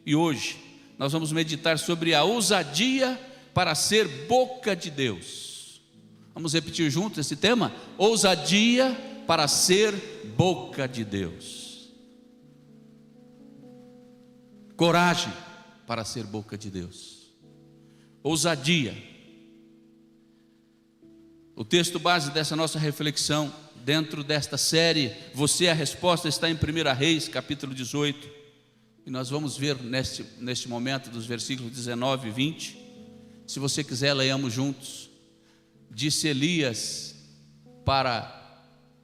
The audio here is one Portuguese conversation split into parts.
E hoje nós vamos meditar sobre a ousadia para ser boca de Deus. Vamos repetir juntos esse tema? Ousadia para ser boca de Deus. Coragem para ser boca de Deus. Ousadia. O texto base dessa nossa reflexão, dentro desta série, Você é a Resposta, está em 1 Reis, capítulo 18. E nós vamos ver neste momento dos versículos 19 e 20. Se você quiser, leiamos juntos. Disse Elias para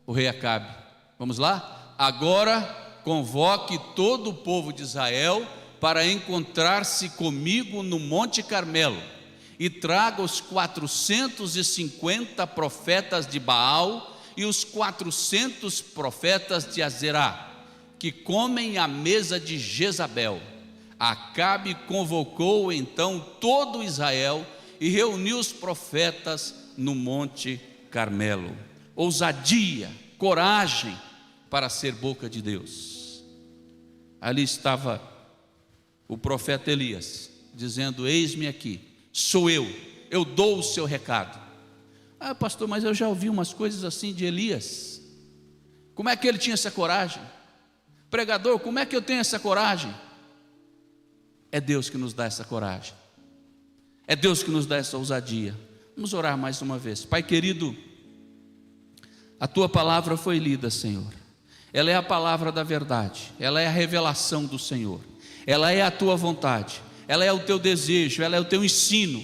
o rei Acabe. Vamos lá? Agora convoque todo o povo de Israel para encontrar-se comigo no Monte Carmelo, e traga os 450 profetas de Baal e os 400 profetas de Azerá, que comem à mesa de Jezabel. Acabe convocou então todo Israel e reuniu os profetas no Monte Carmelo. Ousadia, coragem para ser boca de Deus. Ali estava o profeta Elias, dizendo: eis-me aqui, sou eu dou o seu recado. Ah, pastor, mas eu já ouvi umas coisas assim de Elias. Como é que ele tinha essa coragem? Pregador, como é que eu tenho essa coragem? É Deus que nos dá essa coragem, é Deus que nos dá essa ousadia. Vamos orar mais uma vez. Pai querido, a tua palavra foi lida, Senhor. Ela é a palavra da verdade, ela é a revelação do Senhor, ela é a tua vontade, ela é o teu desejo, ela é o teu ensino,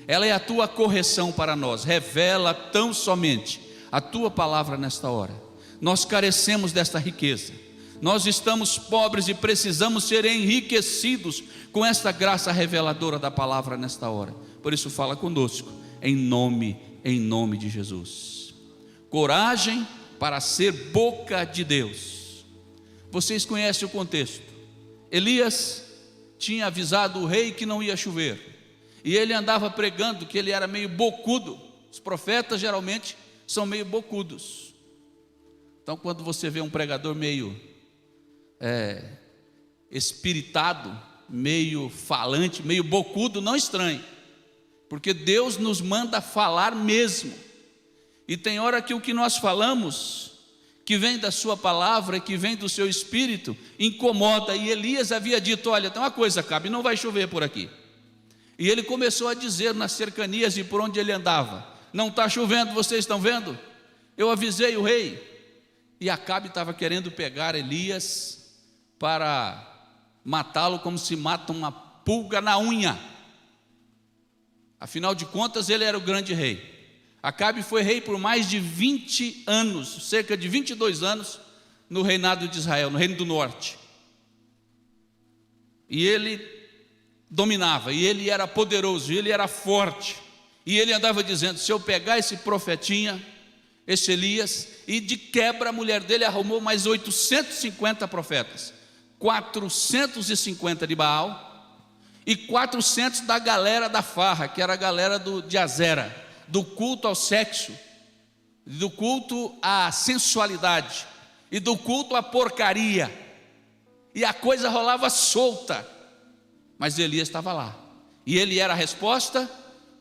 ela é a tua correção para nós. Revela tão somente a tua palavra nesta hora. Nós carecemos desta riqueza, nós estamos pobres e precisamos ser enriquecidos com esta graça reveladora da palavra nesta hora. Por isso fala conosco, em nome de Jesus. Coragem para ser boca de Deus. Vocês conhecem o contexto. Elias tinha avisado o rei que não ia chover, e ele andava pregando que ele era meio bocudo. Os profetas geralmente são meio bocudos. Então quando você vê um pregador meio espiritado, meio falante, meio bocudo, não estranhe, porque Deus nos manda falar mesmo. E tem hora que o que nós falamos, que vem da sua palavra, que vem do seu espírito, incomoda. E Elias havia dito: olha, tem uma coisa, Acabe, não vai chover por aqui. E ele começou a dizer nas cercanias e por onde ele andava: não está chovendo, vocês estão vendo? Eu avisei o rei. E Acabe estava querendo pegar Elias para matá-lo como se mata uma pulga na unha. Afinal de contas, ele era o grande rei. Acabe foi rei por mais de 20 anos, cerca de 22 anos, no reinado de Israel, no reino do norte. E ele dominava, e ele era poderoso, e ele era forte. E ele andava dizendo: se eu pegar esse profetinha, esse Elias, e de quebra a mulher dele arrumou mais 850 profetas, 450 de Baal e 400 da galera da farra, que era a galera de Azera, do culto ao sexo, do culto à sensualidade e do culto à porcaria. E a coisa rolava solta, mas Elias estava lá, e ele era a resposta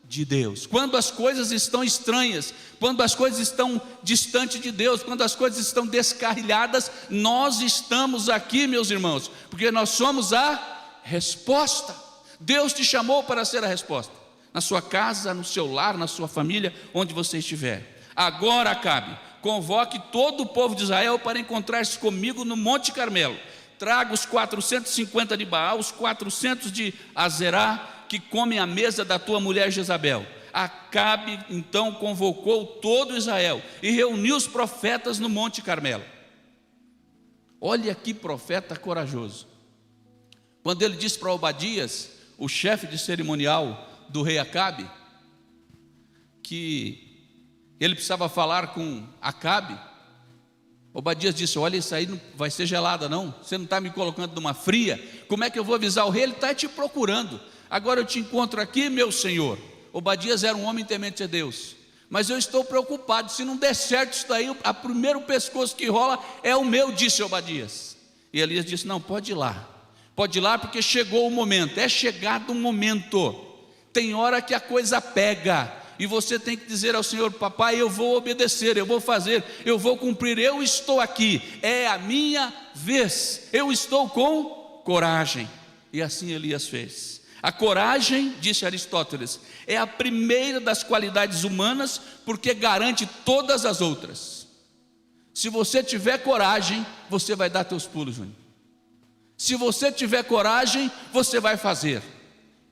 de Deus. Quando as coisas estão estranhas, quando as coisas estão distantes de Deus, quando as coisas estão descarrilhadas, nós estamos aqui, meus irmãos, porque nós somos a resposta. Deus te chamou para ser a resposta, na sua casa, no seu lar, na sua família, onde você estiver. Agora, Acabe, convoque todo o povo de Israel para encontrar-se comigo no Monte Carmelo. Traga os 450 de Baal, os 400 de Azerá, que comem à mesa da tua mulher Jezabel. Acabe então convocou todo Israel e reuniu os profetas no Monte Carmelo. Olha que profeta corajoso. Quando ele disse para Obadias, o chefe de cerimonial do rei Acabe, que ele precisava falar com Acabe, Obadias disse: olha, isso aí não vai ser gelada não, você não está me colocando numa fria, como é que eu vou avisar o rei? Ele está te procurando, agora eu te encontro aqui, meu senhor. Obadias era um homem temente a Deus, mas eu estou preocupado, se não der certo isso daí, o primeiro pescoço que rola é o meu, disse Obadias. E Elias disse: não, pode ir lá, Pode ir lá porque chegou o momento. É chegado o momento. Tem hora que a coisa pega e você tem que dizer ao Senhor: papai, eu vou obedecer, eu vou fazer, eu vou cumprir, eu estou aqui, é a minha vez, eu estou com coragem. E assim Elias fez. A coragem, disse Aristóteles, é a primeira das qualidades humanas, porque garante todas as outras. Se você tiver coragem, você vai dar teus pulos, Júnior. Se você tiver coragem, você vai fazer,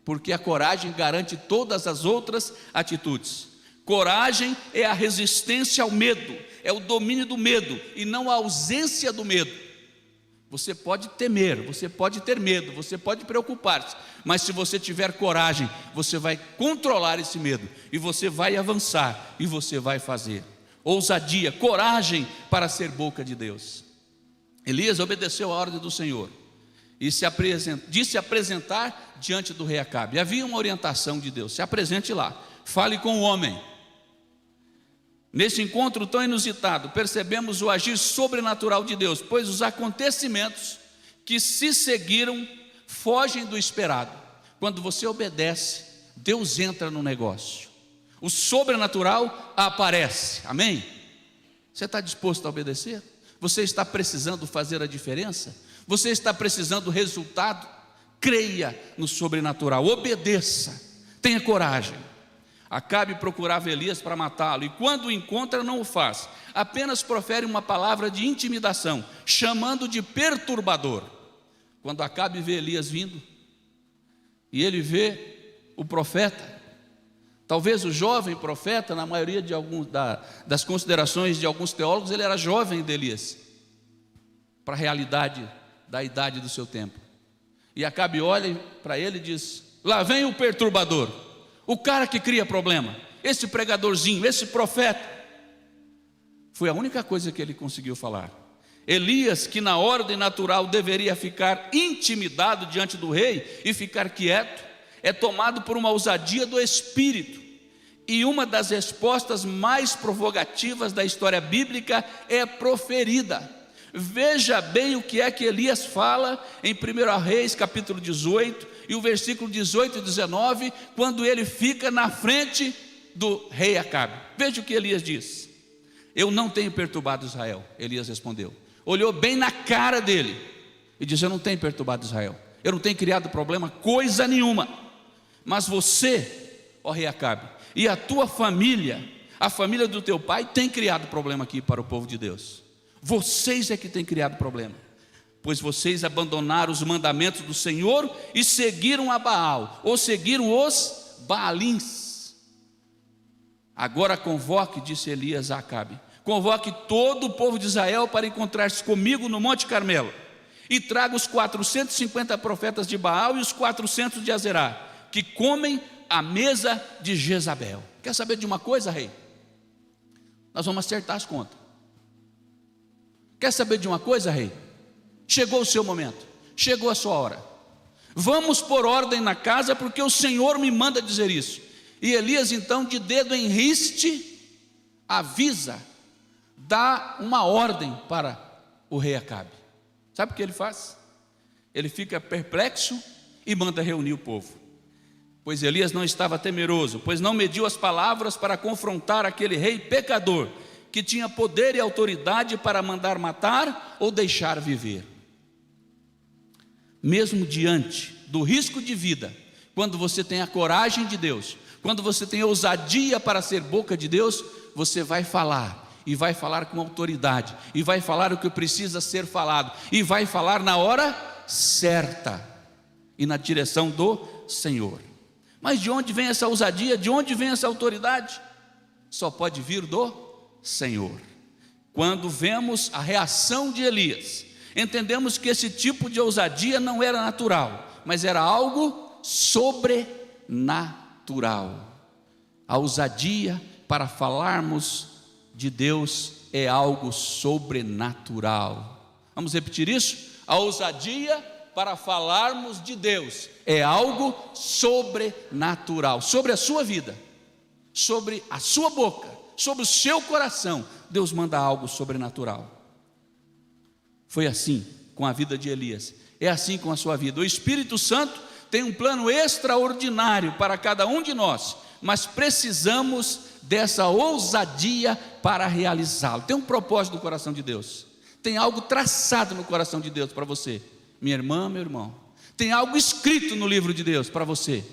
porque a coragem garante todas as outras atitudes. Coragem é a resistência ao medo, é o domínio do medo e não a ausência do medo. Você pode temer, você pode ter medo, você pode preocupar-se, mas se você tiver coragem, você vai controlar esse medo e você vai avançar e você vai fazer. Ousadia, coragem para ser boca de Deus. Elias obedeceu a ordem do Senhor e disse apresentar diante do rei Acabe. Havia uma orientação de Deus: se apresente lá, fale com o homem. Nesse encontro tão inusitado, percebemos o agir sobrenatural de Deus, pois os acontecimentos que se seguiram fogem do esperado. Quando você obedece, Deus entra no negócio, o sobrenatural aparece. Amém? Você está disposto a obedecer? Você está precisando fazer a diferença? Você está precisando do resultado? Creia no sobrenatural, obedeça, tenha coragem. Acabe procurava Elias para matá-lo, e quando o encontra não o faz, apenas profere uma palavra de intimidação, chamando de perturbador. Quando Acabe vê Elias vindo, e ele vê o profeta, talvez o jovem profeta, na maioria de das considerações de alguns teólogos, ele era jovem de Elias, para a realidade da idade do seu tempo. E Acabe olha para ele e diz: lá vem o perturbador, o cara que cria problema, esse pregadorzinho, esse profeta. Foi a única coisa que ele conseguiu falar. Elias, que na ordem natural deveria ficar intimidado diante do rei e ficar quieto, é tomado por uma ousadia do espírito. E uma das respostas mais provocativas da história bíblica é proferida. Veja bem o que é que Elias fala em 1 Reis capítulo 18 e o versículo 18 e 19, quando ele fica na frente do rei Acabe. Veja o que Elias diz: eu não tenho perturbado Israel. Elias respondeu, olhou bem na cara dele e disse: eu não tenho perturbado Israel, eu não tenho criado problema coisa nenhuma, mas você, ó rei Acabe, e a tua família, a família do teu pai, tem criado problema aqui para o povo de Deus. Vocês é que têm criado problema, pois vocês abandonaram os mandamentos do Senhor e seguiram a Baal, ou seguiram os Baalins. Agora convoque, disse Elias a Acabe, convoque todo o povo de Israel para encontrar-se comigo no Monte Carmelo, e traga os 450 profetas de Baal e os 400 de Azerá, que comem à mesa de Jezabel. Quer saber de uma coisa, rei? Nós vamos acertar as contas. Quer saber de uma coisa, rei? Chegou o seu momento, chegou a sua hora. Vamos pôr ordem na casa, porque o Senhor me manda dizer isso. E Elias então, de dedo em riste, avisa, dá uma ordem para o rei Acabe. Sabe o que ele faz? Ele fica perplexo e manda reunir o povo. Pois Elias não estava temeroso, pois não mediu as palavras para confrontar aquele rei pecador, que tinha poder e autoridade para mandar matar ou deixar viver. Mesmo diante do risco de vida, quando você tem a coragem de Deus, quando você tem ousadia para ser boca de Deus, você vai falar, e vai falar com autoridade, e vai falar o que precisa ser falado, e vai falar na hora certa, e na direção do Senhor. Mas de onde vem essa ousadia? De onde vem essa autoridade? Só pode vir do Senhor. Quando vemos a reação de Elias, entendemos que esse tipo de ousadia não era natural, mas era algo sobrenatural. A ousadia para falarmos de Deus é algo sobrenatural. Vamos repetir isso? A ousadia para falarmos de Deus é algo sobrenatural. Sobre a sua vida, sobre a sua boca, sobre o seu coração, Deus manda algo sobrenatural. Foi assim com a vida de Elias. É assim com a sua vida. O Espírito Santo tem um plano extraordinário para cada um de nós, mas precisamos dessa ousadia para realizá-lo. Tem um propósito no coração de Deus, tem algo traçado no coração de Deus para você, minha irmã, meu irmão. Tem algo escrito no livro de Deus para você,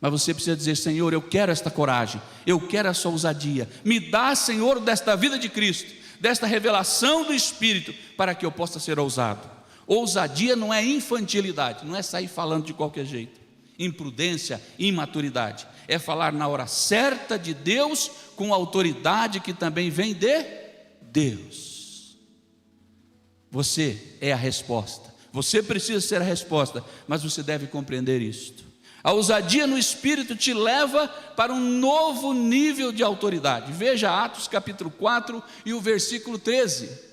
mas você precisa dizer: Senhor, eu quero esta coragem, eu quero essa ousadia. Me dá, Senhor, desta vida de Cristo, desta revelação do Espírito, para que eu possa ser ousado. Ousadia não é infantilidade, não é sair falando de qualquer jeito, imprudência, imaturidade. É falar na hora certa de Deus, com autoridade que também vem de Deus. Você é a resposta, você precisa ser a resposta, mas você deve compreender isto. A ousadia no Espírito te leva para um novo nível de autoridade. Veja Atos capítulo 4 e o versículo 13.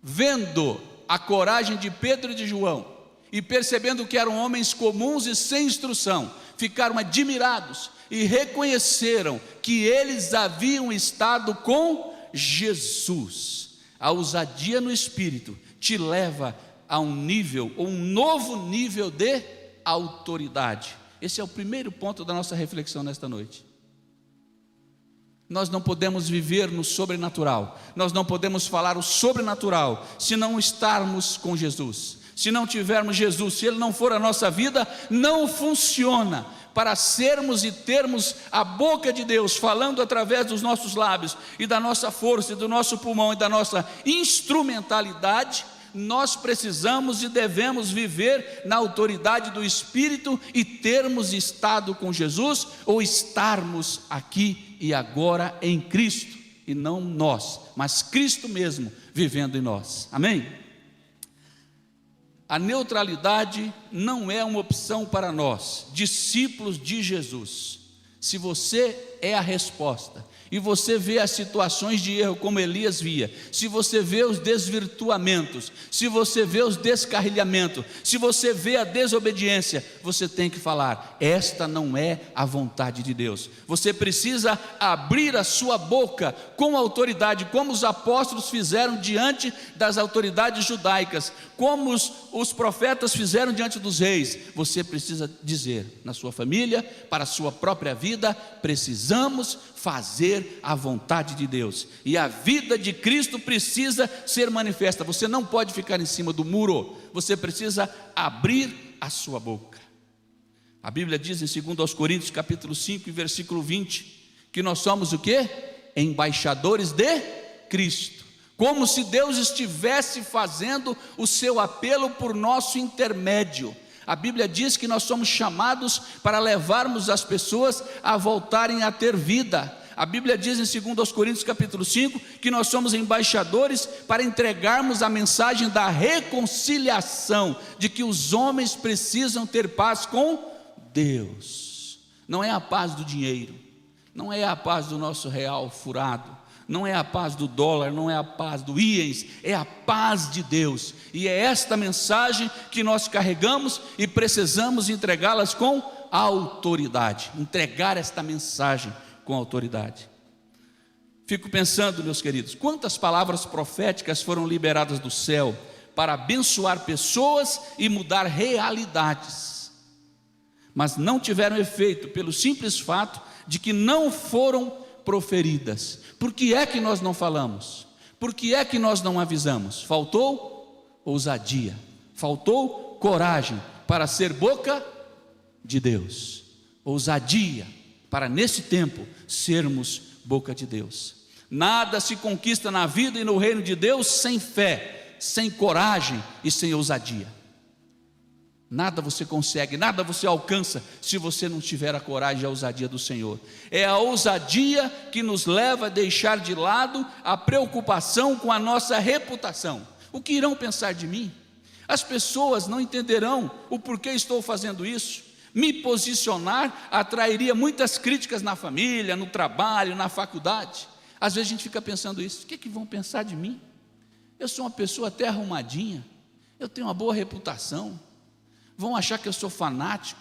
Vendo a coragem de Pedro e de João, e percebendo que eram homens comuns e sem instrução, ficaram admirados e reconheceram que eles haviam estado com Jesus. A ousadia no Espírito te leva a um nível, ou um novo nível de autoridade. Esse é o primeiro ponto da nossa reflexão nesta noite. Nós não podemos viver no sobrenatural, nós não podemos falar o sobrenatural se não estarmos com Jesus, se não tivermos Jesus. Se Ele não for a nossa vida, não funciona. Para sermos e termos a boca de Deus falando através dos nossos lábios e da nossa força, e do nosso pulmão e da nossa instrumentalidade, nós precisamos e devemos viver na autoridade do Espírito e termos estado com Jesus, ou estarmos aqui e agora em Cristo, e não nós, mas Cristo mesmo vivendo em nós. Amém? A neutralidade não é uma opção para nós, discípulos de Jesus. Se você é a resposta, e você vê as situações de erro como Elias via, se você vê os desvirtuamentos, se você vê os descarrilhamentos, se você vê a desobediência, você tem que falar: esta não é a vontade de Deus. Você precisa abrir a sua boca com autoridade, como os apóstolos fizeram diante das autoridades judaicas, como os profetas fizeram diante dos reis. Você precisa dizer, na sua família, para a sua própria vida: precisamos fazer a vontade de Deus, e a vida de Cristo precisa ser manifesta. Você não pode ficar em cima do muro, você precisa abrir a sua boca. A Bíblia diz em 2 Coríntios capítulo 5 e versículo 20, que nós somos o quê? Embaixadores de Cristo, como se Deus estivesse fazendo o seu apelo por nosso intermédio. A Bíblia diz que nós somos chamados para levarmos as pessoas a voltarem a ter vida. A Bíblia diz em 2 Coríntios capítulo 5 que nós somos embaixadores para entregarmos a mensagem da reconciliação, de que os homens precisam ter paz com Deus. Não é a paz do dinheiro, não é a paz do nosso real furado, não é a paz do dólar, não é a paz do iens, é a paz de Deus. E é esta mensagem que nós carregamos e precisamos entregá-las com autoridade. Entregar esta mensagem com autoridade. Fico pensando, meus queridos, quantas palavras proféticas foram liberadas do céu para abençoar pessoas e mudar realidades, mas não tiveram efeito pelo simples fato de que não foram proferidas. Por que é que nós não falamos? Por que é que nós não avisamos? Faltou ousadia, faltou coragem para ser boca de Deus. Ousadia para nesse tempo sermos boca de Deus. Nada se conquista na vida e no reino de Deus sem fé, sem coragem e sem ousadia. Nada você consegue, nada você alcança se você não tiver a coragem e a ousadia do Senhor. É a ousadia que nos leva a deixar de lado a preocupação com a nossa reputação. O que irão pensar de mim? As pessoas não entenderão o porquê estou fazendo isso. Me posicionar atrairia muitas críticas na família, no trabalho, na faculdade. Às vezes a gente fica pensando isso: o que é que vão pensar de mim? Eu sou uma pessoa até arrumadinha, eu tenho uma boa reputação. Vão achar que eu sou fanático,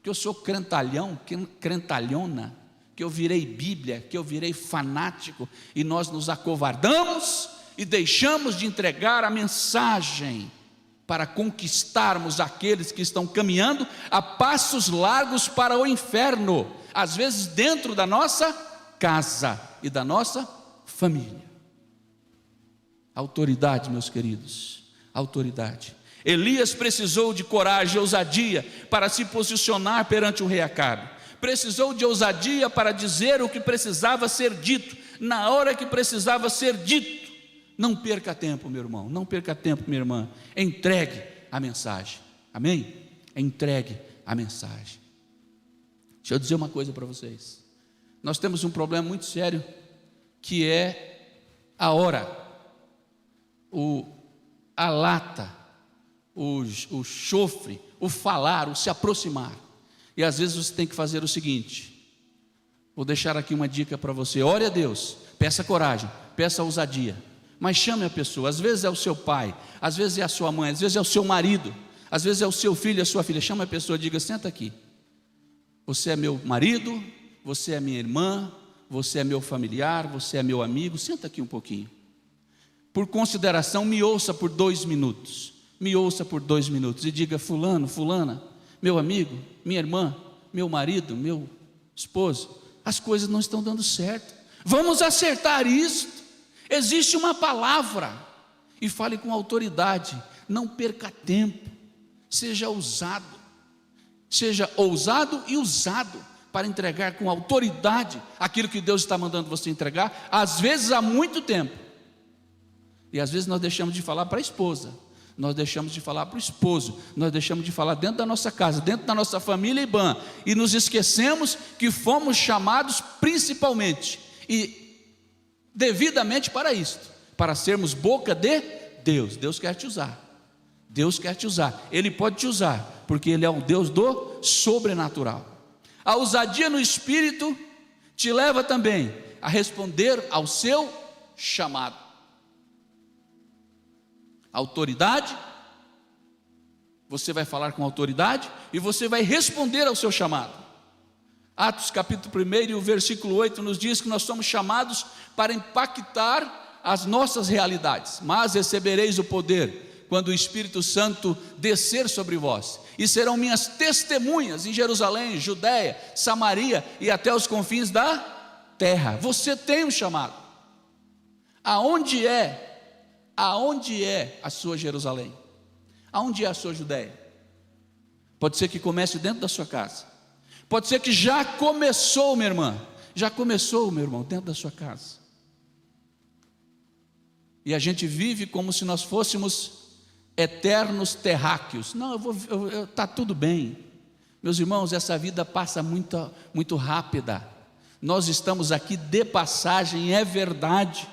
que eu sou crentalhão, crentalhona, que eu virei Bíblia, que eu virei fanático, e nós nos acovardamos e deixamos de entregar a mensagem para conquistarmos aqueles que estão caminhando a passos largos para o inferno, às vezes dentro da nossa casa e da nossa família. Autoridade, meus queridos, autoridade. Elias precisou de coragem e ousadia para se posicionar perante o rei Acabe. Precisou de ousadia para dizer o que precisava ser dito, na hora que precisava ser dito. Não perca tempo, meu irmão, não perca tempo, minha irmã. Entregue a mensagem, amém? Entregue a mensagem. Deixa eu dizer uma coisa para vocês. Nós temos um problema muito sério, que é a hora, a lata, o chofre, o falar, o se aproximar. E às vezes você tem que fazer o seguinte, vou deixar aqui uma dica para você: ore a Deus, peça coragem, peça ousadia, mas chame a pessoa. Às vezes é o seu pai, às vezes é a sua mãe, às vezes é o seu marido, às vezes é o seu filho, a sua filha. Chame a pessoa, diga: senta aqui, você é meu marido, você é minha irmã, você é meu familiar, você é meu amigo, senta aqui um pouquinho. Por consideração, me ouça por 2 minutos, me ouça por 2 minutos e diga: fulano, fulana, meu amigo, minha irmã, meu marido, meu esposo, as coisas não estão dando certo, vamos acertar isso. Existe uma palavra, e fale com autoridade, não perca tempo, seja ousado e usado para entregar com autoridade aquilo que Deus está mandando você entregar, às vezes há muito tempo. E às vezes nós deixamos de falar para a esposa, nós deixamos de falar para o esposo, nós deixamos de falar dentro da nossa casa, dentro da nossa família IBAN, e nos esquecemos que fomos chamados principalmente e devidamente para isto, para sermos boca de Deus. Deus quer te usar, Deus quer te usar, Ele pode te usar, porque Ele é um Deus do sobrenatural. A ousadia no Espírito te leva também a responder ao seu chamado. Autoridade, você vai falar com autoridade e você vai responder ao seu chamado. Atos capítulo 1 e o versículo 8 nos diz que nós somos chamados para impactar as nossas realidades. Mas recebereis o poder quando o Espírito Santo descer sobre vós, e serão minhas testemunhas em Jerusalém, Judeia, Samaria e até os confins da terra. Você tem um chamado. Aonde é a sua Jerusalém? Aonde é a sua Judeia? Pode ser que comece dentro da sua casa, pode ser que já começou, minha irmã, já começou, meu irmão, dentro da sua casa. E a gente vive como se nós fôssemos eternos terráqueos. Não, está tudo bem. Meus irmãos, essa vida passa muito rápida. Nós estamos aqui de passagem, é verdade.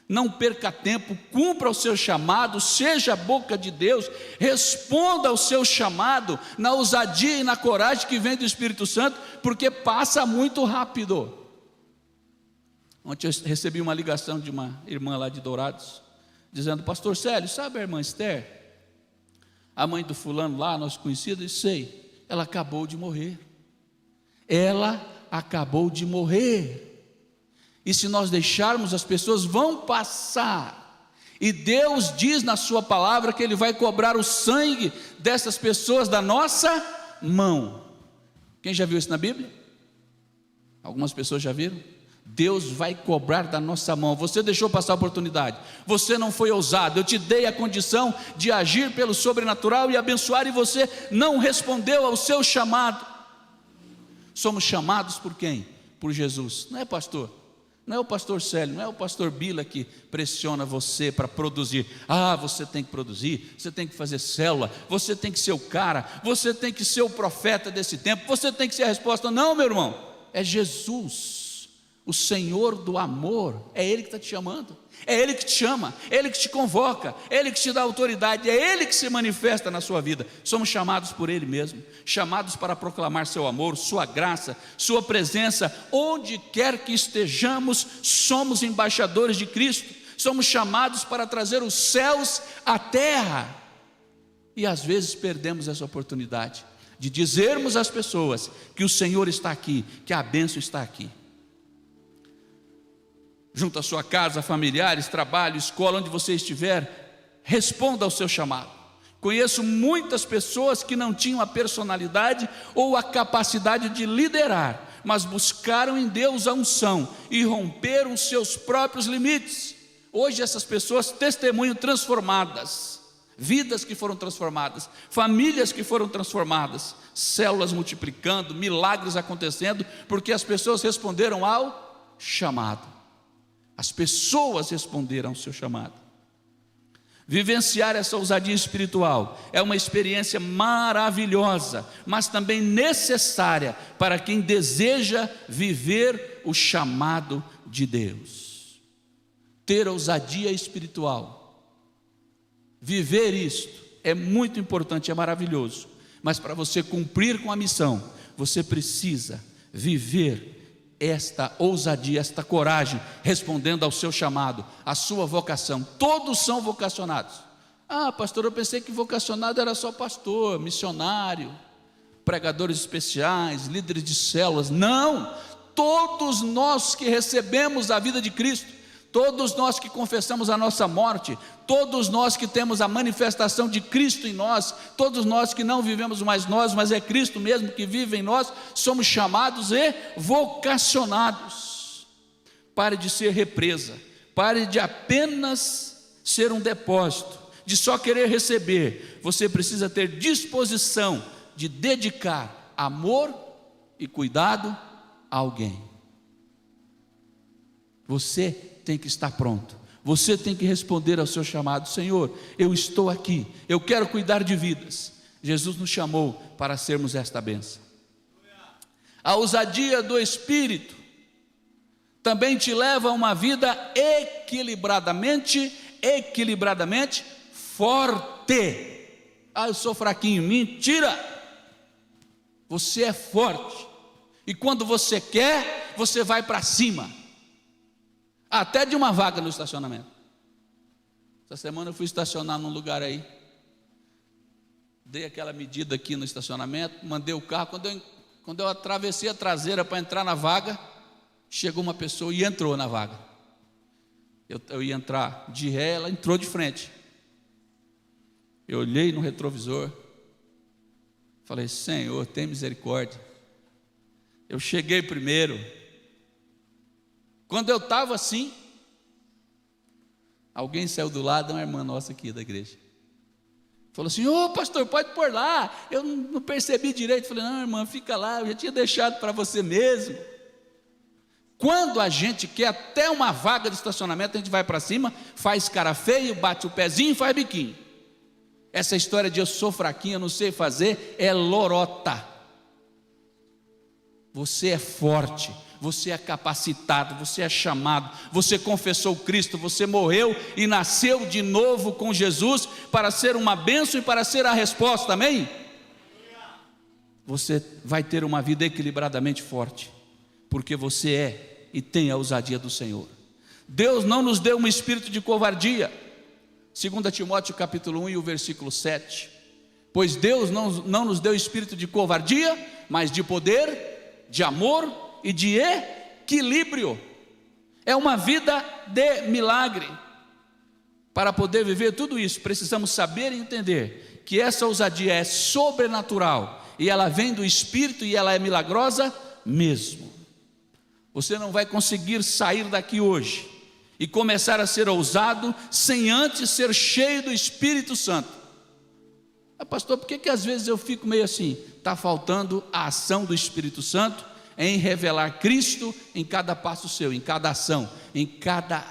Não perca tempo, cumpra o seu chamado, seja a boca de Deus, responda ao seu chamado na ousadia e na coragem que vem do Espírito Santo, porque passa muito rápido. Ontem eu recebi uma ligação de uma irmã lá de Dourados, dizendo: pastor Célio, sabe a irmã Esther? A mãe do fulano lá, nosso conhecido? E sei, ela acabou de morrer. Ela acabou de morrer. E se nós deixarmos, as pessoas vão passar, e Deus diz na sua palavra que Ele vai cobrar o sangue dessas pessoas da nossa mão. Quem já viu isso na Bíblia? Algumas pessoas já viram? Deus vai cobrar da nossa mão. Você deixou passar a oportunidade, você não foi ousado, eu te dei a condição de agir pelo sobrenatural e abençoar, e você não respondeu ao seu chamado. Somos chamados por quem? Por Jesus. Não é pastor, não é o pastor Célio, não é o pastor Bila que pressiona você para produzir. Você tem que produzir, você tem que fazer célula, você tem que ser o cara, você tem que ser o profeta desse tempo, você tem que ser a resposta. Não, meu irmão, é Jesus, o Senhor do amor. É Ele que está te chamando, é Ele que te chama, é Ele que te convoca, é Ele que te dá autoridade, é Ele que se manifesta na sua vida. Somos chamados por Ele mesmo, chamados para proclamar seu amor, sua graça, sua presença, onde quer que estejamos. Somos embaixadores de Cristo, somos chamados para trazer os céus à terra, e às vezes perdemos essa oportunidade de dizermos às pessoas que o Senhor está aqui, que a bênção está aqui. Junto à sua casa, familiares, trabalho, escola, onde você estiver, responda ao seu chamado, Conheço muitas pessoas que não tinham a personalidade ou a capacidade de liderar, mas buscaram em Deus a unção e romperam seus próprios limites. Hoje essas pessoas testemunham transformadas, vidas que foram transformadas, famílias que foram transformadas, células multiplicando, milagres acontecendo, porque as pessoas responderam ao chamado. As pessoas responderam ao seu chamado. Vivenciar essa ousadia espiritual é uma experiência maravilhosa, mas também necessária para quem deseja viver o chamado de Deus. Ter ousadia espiritual, viver isto é muito importante, é maravilhoso, mas para você cumprir com a missão, você precisa viver esta ousadia, esta coragem, respondendo ao seu chamado, à sua vocação. Todos são vocacionados. Ah, pastor, eu pensei que vocacionado era só pastor, missionário, pregadores especiais, líderes de células. Não, todos nós que recebemos a vida de Cristo, todos nós que confessamos a nossa morte, todos nós que temos a manifestação de Cristo em nós, todos nós que não vivemos mais nós, mas é Cristo mesmo que vive em nós, somos chamados e vocacionados. Pare de ser represa, pare de apenas ser um depósito, de só querer receber. Você precisa ter disposição de dedicar amor e cuidado a alguém. Você tem que estar pronto, você tem que responder ao seu chamado. Senhor, eu estou aqui, eu quero cuidar de vidas. Jesus nos chamou para sermos esta bênção. A ousadia do Espírito também te leva a uma vida equilibradamente forte. Ah, eu sou fraquinho. Mentira! Você é forte, e quando você quer, você vai para cima, até de uma vaga no estacionamento. Essa semana eu fui estacionar num lugar aí, dei aquela medida aqui no estacionamento, mandei o carro. Quando eu atravessei a traseira para entrar na vaga, chegou uma pessoa e entrou na vaga. Eu ia entrar de ré, ela entrou de frente. Eu olhei no retrovisor, falei: Senhor, tem misericórdia. Eu cheguei primeiro. Quando eu estava assim, alguém saiu do lado, uma irmã nossa aqui da igreja, falou assim: ô pastor, pode pôr lá. Eu não percebi direito. Falei: não, irmã, fica lá, eu já tinha deixado para você mesmo. Quando a gente quer até uma vaga de estacionamento, a gente vai para cima, faz cara feio, bate o pezinho e faz biquinho. Essa história de eu sou fraquinho, eu não sei fazer, é lorota. Você é forte, você é capacitado, você é chamado, você confessou Cristo, você morreu e nasceu de novo com Jesus para ser uma bênção e para ser a resposta, amém? Você vai ter uma vida equilibradamente forte, porque você é e tem a ousadia do Senhor. Deus não nos deu um espírito de covardia, 2 Timóteo capítulo 1 e o versículo 7, pois Deus não nos deu espírito de covardia, mas de poder, de amor e de equilíbrio. É uma vida de milagre. Para poder viver tudo isso, precisamos saber e entender que essa ousadia é sobrenatural, e ela vem do Espírito, e ela é milagrosa mesmo. Você não vai conseguir sair daqui hoje e começar a ser ousado sem antes ser cheio do Espírito Santo. Pastor, por que às vezes eu fico meio assim? Está faltando a ação do Espírito Santo em revelar Cristo em cada passo seu, em cada ação, em cada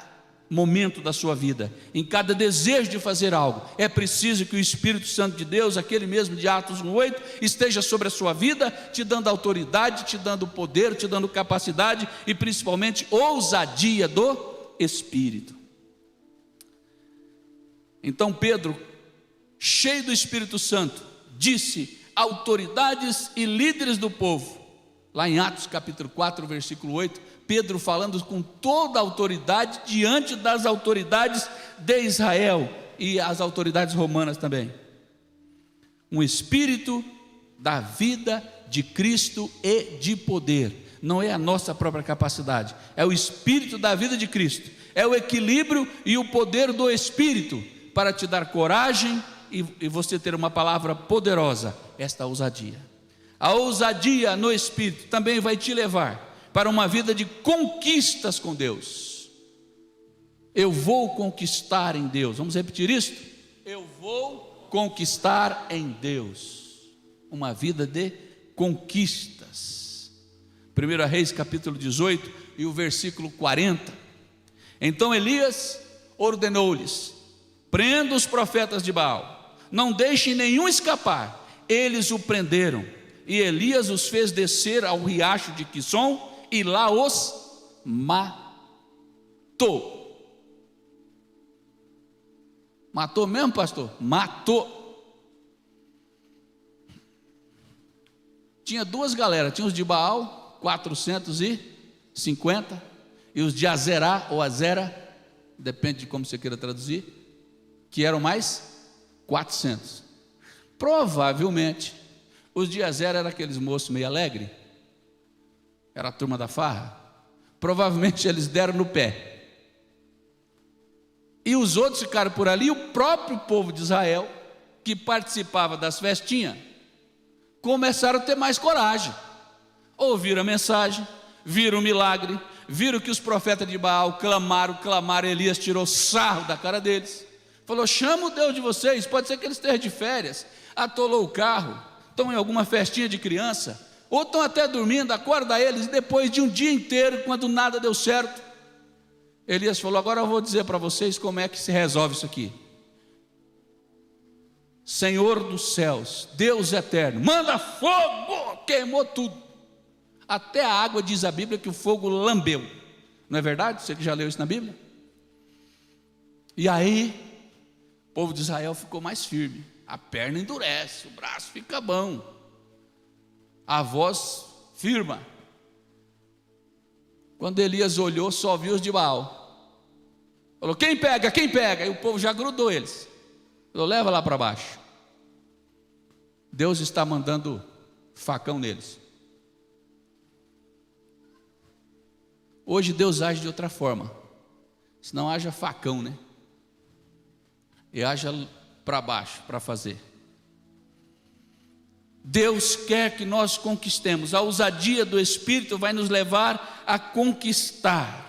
momento da sua vida, em cada desejo de fazer algo. É preciso que o Espírito Santo de Deus, aquele mesmo de Atos 1:8, esteja sobre a sua vida, te dando autoridade, te dando poder, te dando capacidade e principalmente ousadia do Espírito. Então Pedro, cheio do Espírito Santo, disse: autoridades e líderes do povo. Lá em Atos capítulo 4, versículo 8, Pedro falando com toda a autoridade diante das autoridades de Israel e as autoridades romanas também. Um espírito da vida de Cristo e de poder. Não é a nossa própria capacidade, é o espírito da vida de Cristo, é o equilíbrio e o poder do Espírito para te dar coragem, e você ter uma palavra poderosa, esta ousadia. A ousadia no Espírito também vai te levar para uma vida de conquistas com Deus. Eu vou conquistar em Deus. Vamos repetir isso? Eu vou conquistar em Deus. Uma vida de conquistas. 1 Reis capítulo 18 e o versículo 40. Então Elias ordenou-lhes: prenda os profetas de Baal, não deixem nenhum escapar. Eles o prenderam, e Elias os fez descer ao riacho de Quisson, e lá os matou. Matou mesmo, pastor? Matou. Tinha duas galera, tinha os de Baal, 450, e os de Azerá, ou Azera, depende de como você queira traduzir, que eram mais 400. Provavelmente, os de Azera eram aqueles moços meio alegres, era a turma da farra. Provavelmente eles deram no pé. E os outros ficaram por ali. O próprio povo de Israel, que participava das festinhas, começaram a ter mais coragem. Ouviram a mensagem, viram o milagre, viram que os profetas de Baal clamaram, Elias tirou sarro da cara deles, falou: chama o Deus de vocês, pode ser que eles estejam de férias, atolou o carro, estão em alguma festinha de criança, ou estão até dormindo, acorda eles. Depois de um dia inteiro, quando nada deu certo, Elias falou: agora eu vou dizer para vocês como é que se resolve isso aqui. Senhor dos céus, Deus eterno, manda fogo. Queimou tudo, até a água. Diz a Bíblia que o fogo lambeu, não é verdade? Você que já leu isso na Bíblia? E aí o povo de Israel ficou mais firme, a perna endurece, o braço fica bom, a voz firma. Quando Elias olhou, só viu os de Baal. Falou: quem pega, quem pega? E o povo já grudou eles. Falou: leva lá para baixo. Deus está mandando facão neles. Hoje Deus age de outra forma. Se não haja facão, né? E haja para baixo para fazer. Deus quer que nós conquistemos. A ousadia do Espírito vai nos levar a conquistar.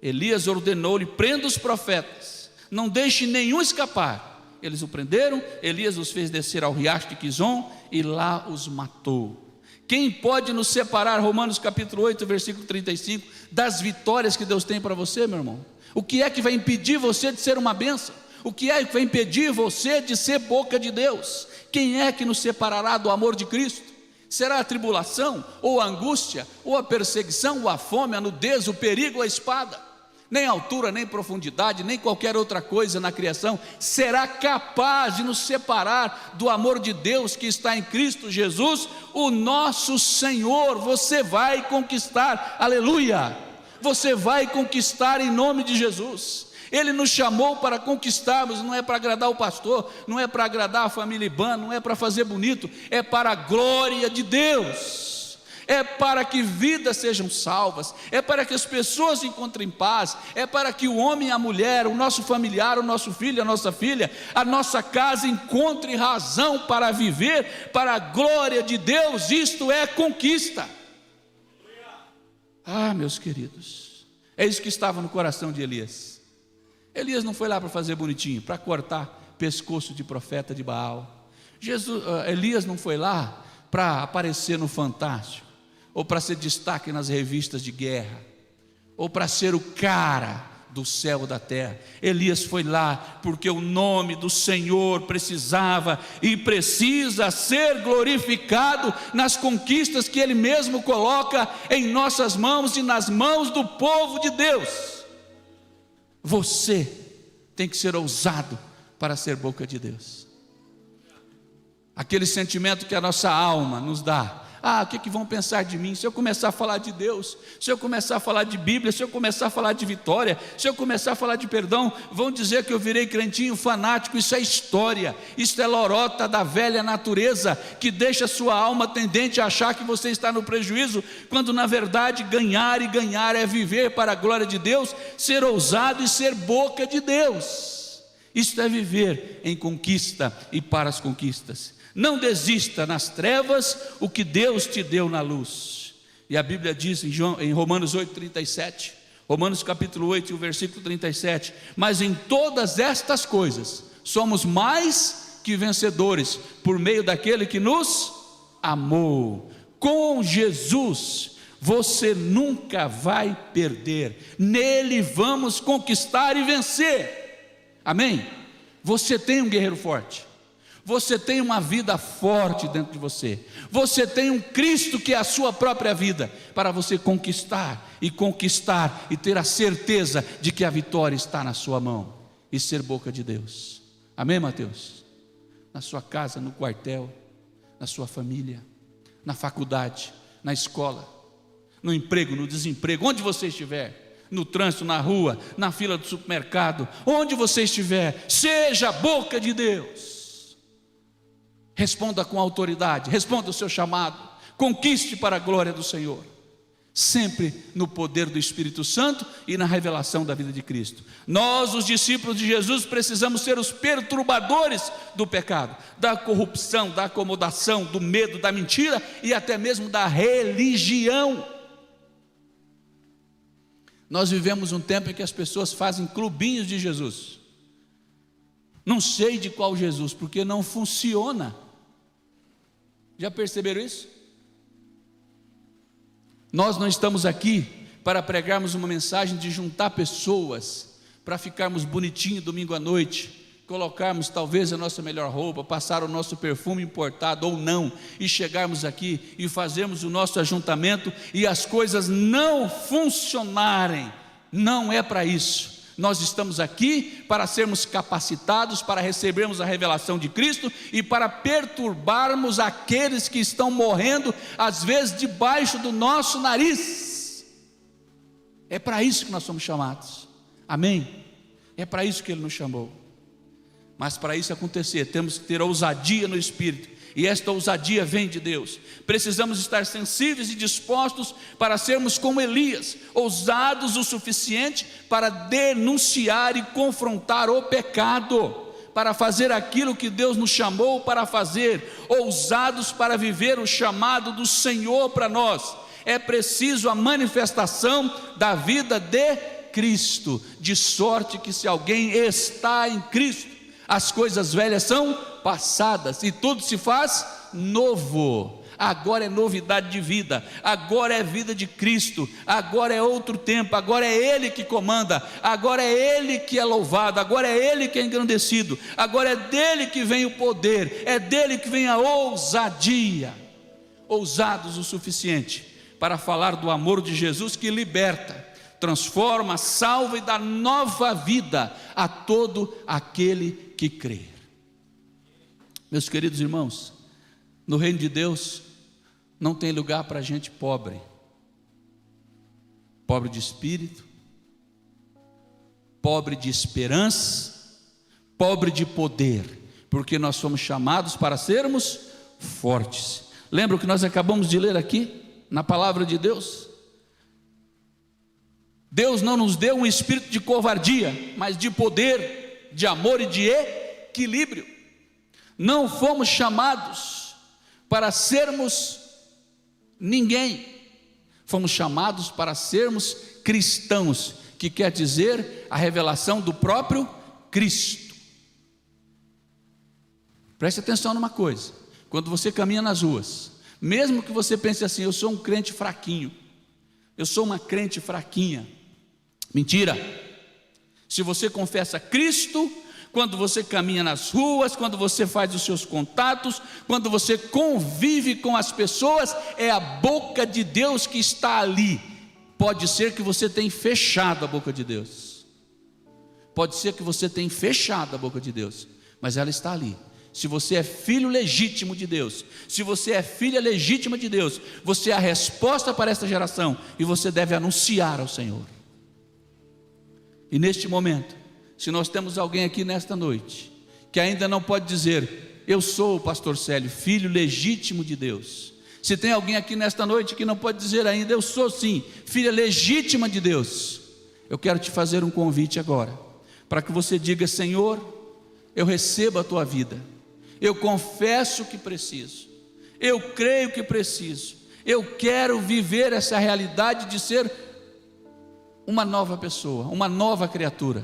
Elias ordenou-lhe: prenda os profetas, não deixe nenhum escapar. Eles o prenderam, Elias os fez descer ao riacho de Quizon, e lá os matou. Quem pode nos separar, Romanos capítulo 8, versículo 35, das vitórias que Deus tem para você, meu irmão? O que é que vai impedir você de ser uma bênção? O que é que vai impedir você de ser boca de Deus? Quem é que nos separará do amor de Cristo? Será a tribulação, ou a angústia, ou a perseguição, ou a fome, a nudez, o perigo, ou a espada? Nem altura, nem profundidade, nem qualquer outra coisa na criação será capaz de nos separar do amor de Deus que está em Cristo Jesus, o nosso Senhor. Você vai conquistar, aleluia, você vai conquistar em nome de Jesus. Ele nos chamou para conquistarmos, não é para agradar o pastor, não é para agradar a família Iban, não é para fazer bonito, é para a glória de Deus. É para que vidas sejam salvas, é para que as pessoas encontrem paz, é para que o homem e a mulher, o nosso familiar, o nosso filho, a nossa filha, a nossa casa encontre razão para viver para a glória de Deus. Isto é conquista. Ah, meus queridos, é isso que estava no coração de Elias. Elias não foi lá para fazer bonitinho, para cortar pescoço de profeta de Baal. Elias não foi lá para aparecer no Fantástico, ou para ser destaque nas revistas de guerra, ou para ser o cara do céu e da terra. Elias foi lá porque o nome do Senhor precisava e precisa ser glorificado nas conquistas que Ele mesmo coloca em nossas mãos e nas mãos do povo de Deus. Você tem que ser ousado para ser boca de Deus. Aquele sentimento que a nossa alma nos dá: ah, o que vão pensar de mim se eu começar a falar de Deus, se eu começar a falar de Bíblia, se eu começar a falar de vitória, se eu começar a falar de perdão? Vão dizer que eu virei crentinho fanático. Isso é história, isso é lorota da velha natureza, que deixa a sua alma tendente a achar que você está no prejuízo, quando na verdade ganhar e ganhar é viver para a glória de Deus, ser ousado e ser boca de Deus. Isto é viver em conquista e para as conquistas. Não desista nas trevas o que Deus te deu na luz. E a Bíblia diz em Romanos 8:37, Romanos capítulo 8, e o versículo 37, mas em todas estas coisas somos mais que vencedores, por meio daquele que nos amou. Com Jesus você nunca vai perder, nele vamos conquistar e vencer. Amém? Você tem um guerreiro forte, você tem uma vida forte dentro de você, você tem um Cristo que é a sua própria vida, para você conquistar e ter a certeza de que a vitória está na sua mão, e ser boca de Deus. Amém, Mateus? Na sua casa, no quartel, na sua família, na faculdade, na escola, no emprego, no desemprego, onde você estiver, no trânsito, na rua, na fila do supermercado, onde você estiver, seja a boca de Deus. Responda com autoridade, responda o seu chamado, conquiste para a glória do Senhor, sempre no poder do Espírito Santo e na revelação da vida de Cristo. Nós, os discípulos de Jesus, precisamos ser os perturbadores do pecado, da corrupção, da acomodação, do medo, da mentira e até mesmo da religião. Nós vivemos um tempo em que as pessoas fazem clubinhos de Jesus. Não sei de qual Jesus, porque não funciona. Já perceberam isso? Nós não estamos aqui para pregarmos uma mensagem de juntar pessoas, para ficarmos bonitinhos domingo à noite, colocarmos talvez a nossa melhor roupa, passar o nosso perfume importado ou não, e chegarmos aqui e fazermos o nosso ajuntamento e as coisas não funcionarem. Não é para isso. Nós estamos aqui para sermos capacitados, para recebermos a revelação de Cristo e para perturbarmos aqueles que estão morrendo, às vezes debaixo do nosso nariz. É para isso que nós somos chamados. Amém? É para isso que Ele nos chamou. Mas para isso acontecer, temos que ter ousadia no Espírito, e esta ousadia vem de Deus. Precisamos estar sensíveis e dispostos para sermos como Elias, ousados o suficiente para denunciar e confrontar o pecado, para fazer aquilo que Deus nos chamou para fazer, ousados para viver o chamado do Senhor para nós. É preciso a manifestação da vida de Cristo, de sorte que se alguém está em Cristo, as coisas velhas são passadas e tudo se faz novo. Agora é novidade de vida, agora é vida de Cristo, agora é outro tempo, agora é Ele que comanda, agora é Ele que é louvado, agora é Ele que é engrandecido, agora é dele que vem o poder, é dele que vem a ousadia. Ousados o suficiente para falar do amor de Jesus que liberta, transforma, salva e dá nova vida a todo aquele que crer. Meus queridos irmãos, no reino de Deus não tem lugar para gente pobre, pobre de espírito, pobre de esperança, pobre de poder, porque nós somos chamados para sermos fortes. Lembra o que nós acabamos de ler aqui na palavra de Deus? Deus não nos deu um espírito de covardia, mas de poder, de amor e de equilíbrio. Não fomos chamados para sermos ninguém, fomos chamados para sermos cristãos, que quer dizer a revelação do próprio Cristo. Preste atenção numa coisa: quando você caminha nas ruas, mesmo que você pense assim, eu sou um crente fraquinho, eu sou uma crente fraquinha, mentira. Se você confessa Cristo, quando você caminha nas ruas, quando você faz os seus contatos, quando você convive com as pessoas, é a boca de Deus que está ali. Pode ser que você tenha fechado a boca de Deus, pode ser que você tenha fechado a boca de Deus, mas ela está ali. Se você é filho legítimo de Deus, se você é filha legítima de Deus, você é a resposta para esta geração, e você deve anunciar ao Senhor. E neste momento, se nós temos alguém aqui nesta noite que ainda não pode dizer, eu sou o pastor Célio, filho legítimo de Deus. Se tem alguém aqui nesta noite que não pode dizer ainda, eu sou sim, filha legítima de Deus, eu quero te fazer um convite agora, para que você diga, Senhor, eu recebo a tua vida, eu confesso que preciso, eu creio que preciso, eu quero viver essa realidade de ser uma nova pessoa, uma nova criatura,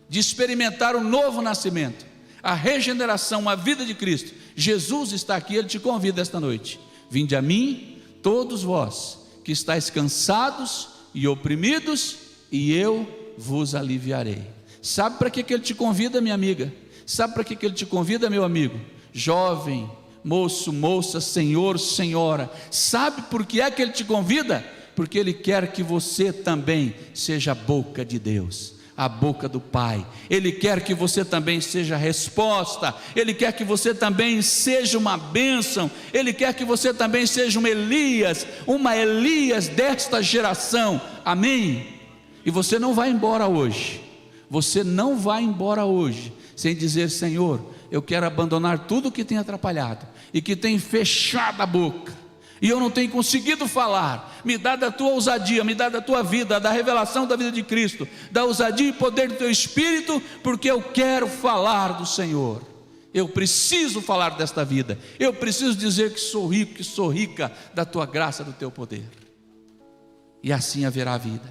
de experimentar o novo nascimento, a regeneração, a vida de Cristo. Jesus está aqui, Ele te convida esta noite: vinde a mim, todos vós que estáis cansados e oprimidos, e eu vos aliviarei. Sabe para que Ele te convida, minha amiga? Sabe para que Ele te convida, meu amigo? Jovem, moço, moça, senhor, senhora, sabe por que é que Ele te convida? Porque Ele quer que você também seja a boca de Deus, a boca do Pai. Ele quer que você também seja a resposta, Ele quer que você também seja uma bênção, Ele quer que você também seja uma Elias desta geração, amém? E você não vai embora hoje, sem dizer: Senhor, eu quero abandonar tudo que tem atrapalhado, e que tem fechado a boca, e eu não tenho conseguido falar. Me dá da tua ousadia, me dá da tua vida, da revelação da vida de Cristo, da ousadia e poder do teu Espírito, porque eu quero falar do Senhor. Eu preciso falar desta vida, eu preciso dizer que sou rico, que sou rica da tua graça, do teu poder, e assim haverá vida.